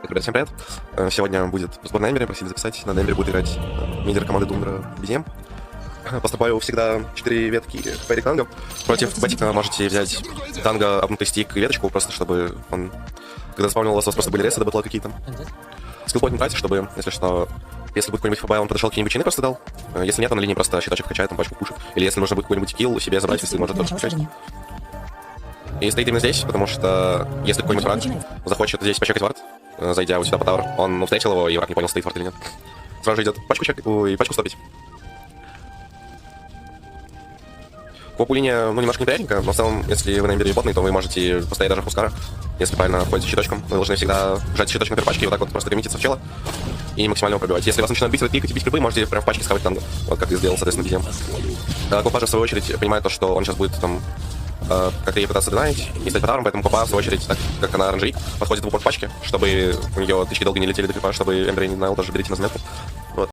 Ребята, всем привет. Сегодня будет сбор на Эмбере, просили записать. На Эмбере будет играть мидер команды Дундра BZM. Поступаю всегда 4 ветки Фейри Танго. Против Бэтика можете взять Танго, обнутый стик и веточку, просто чтобы он... Когда заспавнивал у вас просто были ресы до батла какие-то. Скиллпоинт не тратить, чтобы, если что, если будет какой-нибудь ФБ, он подошел какие-нибудь чины просто дал. Если нет, он на линии просто щиточек качает, там пачку пушит. Или если нужно будет какой-нибудь килл себе забрать, если может тоже качать. И стоит именно здесь, потому что если какой-нибудь враг захочет здесь почекать вард, зайдя вот сюда по тавр, он встретил его, и враг не понял, стоит вард или нет. Сразу же идет пачку и пачку стопить. Копу линия, ну, немножко неприятненько, но в целом, если вы на имбире ботный, то вы можете постоять даже в пускара. Если правильно ходите щиточком, вы должны всегда жать щиточек на первой пачке и вот так вот просто ремититься в чела и максимально его пробивать. Если вас начинают бить, вы кликать и бить крипы, можете прям в пачке схавать танго. Вот как и сделал, соответственно, BZM. Копа же, в свою очередь, понимает то, что он сейчас будет там как-то ей пытаться динамить и стать потавром, поэтому Копа, в свою очередь, так как она оранжевик, подходит в упор к пачке, чтобы у нее тычки долго не летели до крипа, чтобы Эмбер не динамил даже берите на заметку.